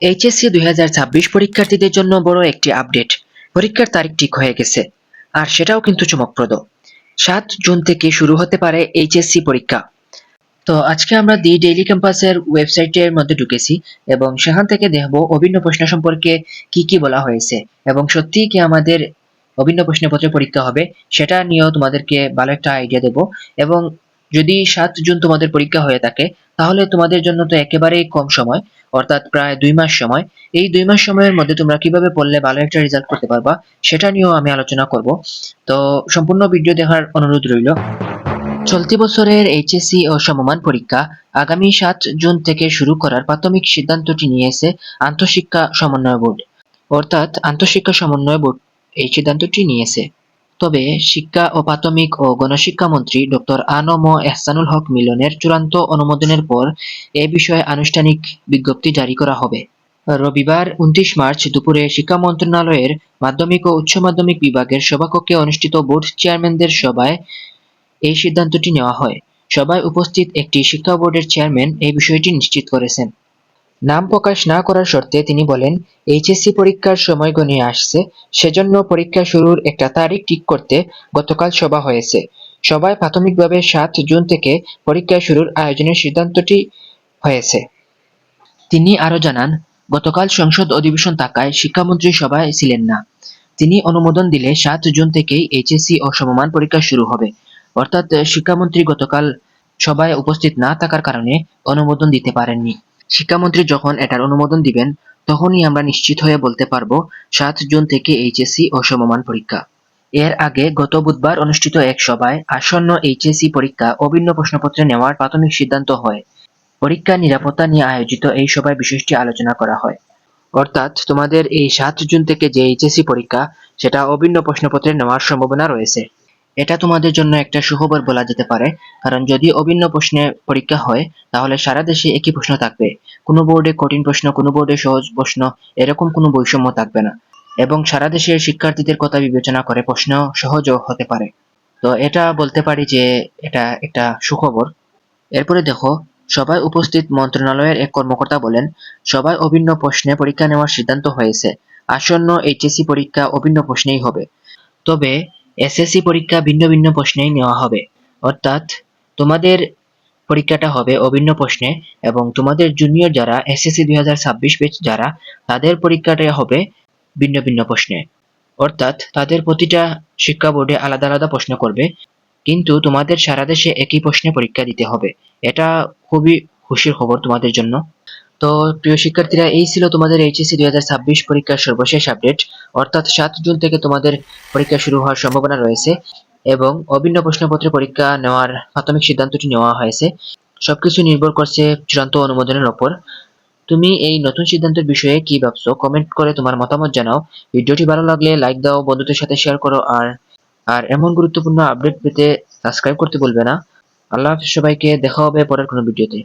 HSC 2026 পরীক্ষার্থীদের জন্য বড় একটি আপডেট। পরীক্ষার তারিখ ঠিক হয়ে গেছে, আর সেটাও কিন্তু চমকপ্রদ। 7 জুন থেকে শুরু হতে পারে এইচএসসি পরীক্ষা। তো আজকে আমরা দি ডেইলি ক্যাম্পাসের ওয়েবসাইটের মধ্যে ঢুকেছি এবং সেখান থেকে দেখব অভিন্ন প্রশ্ন সম্পর্কে কি কি বলা হয়েছে এবং সত্যিই কি আমাদের অভিন্ন প্রশ্নপত্রে পরীক্ষা হবে সেটা নিয়েও তোমাদেরকে ভালো একটা আইডিয়া দেব। এবং যদি 7 জুন তোমাদের পরীক্ষা হয়ে থাকে তাহলে তোমাদের জন্য তো একেবারেই কম সময়, অর্থাৎ প্রায় 2 মাস সময়। এই 2 মাস সময়ের মধ্যে তোমরা কিভাবে পড়লে ভালো একটা রেজাল্ট করতে পারবা সেটা নিয়েও আমি আলোচনা করব। তো সম্পূর্ণ ভিডিও দেখার অনুরোধ রইল। চলতি বছরের এইচএসসি ও সমমান পরীক্ষা আগামী 7 জুন থেকে শুরু করার প্রাথমিক সিদ্ধান্তটি নিয়েছে আন্তঃশিক্ষা সমন্বয় বোর্ড। অর্থাৎ আন্তঃশিক্ষা সমন্বয় বোর্ড এই সিদ্ধান্তটি নিয়েছে। তবে শিক্ষা ও প্রাথমিক ও গণশিক্ষা মন্ত্রী ডক্টর আ.ন.ম এহসানুল হক মিলনের চূড়ান্ত অনুমোদনের পর এ বিষয়ে আনুষ্ঠানিক বিজ্ঞপ্তি জারি করা হবে। রবিবার 29 মার্চ দুপুরে শিক্ষা মন্ত্রণালয়ের মাধ্যমিক ও উচ্চ মাধ্যমিক বিভাগের সভাকক্ষে অনুষ্ঠিত বোর্ড চেয়ারম্যানদের সভায় এই সিদ্ধান্তটি নেওয়া হয়। সভায় উপস্থিত একটি শিক্ষা বোর্ডের চেয়ারম্যান এই বিষয়টি নিশ্চিত করেছেন। নাম প্রকাশ না করার শর্তে তিনি বলেন, এইচএসসি পরীক্ষার সময় ঘনিয়ে আসছে, সেজন্য পরীক্ষা শুরুর একটা তারিখ ঠিক করতে গতকাল সভা হয়েছে। সভায় প্রাথমিকভাবে 7 জুন থেকে পরীক্ষা শুরুর আয়োজনের সিদ্ধান্তটি হয়েছে। তিনি আরো জানান, গতকাল সংসদ অধিবেশন থাকায় শিক্ষামন্ত্রী সভায় ছিলেন না। তিনি অনুমোদন দিলে 7 জুন থেকেই এইচএসসি ও সমমান পরীক্ষা শুরু হবে। অর্থাৎ শিক্ষামন্ত্রী গতকাল সভায় উপস্থিত না থাকার কারণে অনুমোদন দিতে পারেননি। শিক্ষামন্ত্রী যখন এটার অনুমোদন দিবেন তখনই আমরা নিশ্চিত হয়ে বলতে পারবো 7 জুন থেকে এইচএসসি ও সমমান পরীক্ষা। এর আগে গত বুধবার অনুষ্ঠিত এক সভায় আসন্ন এইচএসসি পরীক্ষা অভিন্ন প্রশ্নপত্রে নেওয়ার প্রাথমিক সিদ্ধান্ত হয়। পরীক্ষার নিরাপত্তা নিয়ে আয়োজিত এই সভায় বিষয়টি আলোচনা করা হয়। অর্থাৎ তোমাদের এই 7 জুন থেকে যে এইচএসসি পরীক্ষা সেটা অভিন্ন প্রশ্নপত্রে নেওয়ার সম্ভাবনা রয়েছে। এটা তোমাদের জন্য একটা সুখবর বলা যেতে পারে, কারণ যদি অভিন্ন প্রশ্নে পরীক্ষা হয় তাহলে সারা দেশে একই প্রশ্ন থাকবে। কোনো বোর্ডে কঠিন প্রশ্ন, কোনো বোর্ডে সহজ প্রশ্ন, এরকম কোনো বৈষম্য থাকবে না। এবং সারা দেশের শিক্ষার্থীদের কথা বিবেচনা করে প্রশ্ন সহজও হতে পারে। তো এটা বলতে পারি যে এটা একটা সুখবর। এরপরে দেখো, সভায় উপস্থিত মন্ত্রণালয়ের এক কর্মকর্তা বলেন, সভায় অভিন্ন প্রশ্নে পরীক্ষা নেওয়ার সিদ্ধান্ত হয়েছে। আসন্ন এইচএসসি পরীক্ষা অভিন্ন প্রশ্নেই হবে। তবে এসএসসি পরীক্ষা ভিন্ন ভিন্ন প্রশ্নেই নেওয়া হবে। অর্থাৎ তোমাদের পরীক্ষাটা হবে অভিন্ন প্রশ্নে এবং তোমাদের জুনিয়র যারা এসএসসি 2026 ব্যাচ যারা, তাদের পরীক্ষাটা হবে ভিন্ন ভিন্ন প্রশ্নে। অর্থাৎ তাদের প্রতিটা শিক্ষা বোর্ডে আলাদা আলাদা প্রশ্ন করবে, কিন্তু তোমাদের সারা দেশে একই প্রশ্নে পরীক্ষা দিতে হবে। এটা খুবই খুশির খবর তোমাদের জন্য। তো প্রিয় শিক্ষার্থীরা, এই ছিল তোমাদের এইচএসসি 2026 পরীক্ষার সর্বশেষ আপডেট। অর্থাৎ 7 জুন থেকে তোমাদের পরীক্ষা শুরু হওয়ার সম্ভাবনা রয়েছে এবং অভিন্ন প্রশ্নপত্রে পরীক্ষা নেওয়ার প্রাথমিক সিদ্ধান্তটি নেওয়া হয়েছে। সবকিছু নির্ভর করছে চূড়ান্ত অনুমোদনের ওপর। তুমি এই নতুন সিদ্ধান্তের বিষয়ে কি ভাবছো কমেন্ট করে তোমার মতামত জানাও। ভিডিওটি ভালো লাগলে লাইক দাও, বন্ধুদের সাথে শেয়ার করো, আর আর এমন গুরুত্বপূর্ণ আপডেট পেতে সাবস্ক্রাইব করতে ভুলবে না। আল্লাহ হাফেজ সবাইকে, দেখা হবে পরের কোনো ভিডিওতে।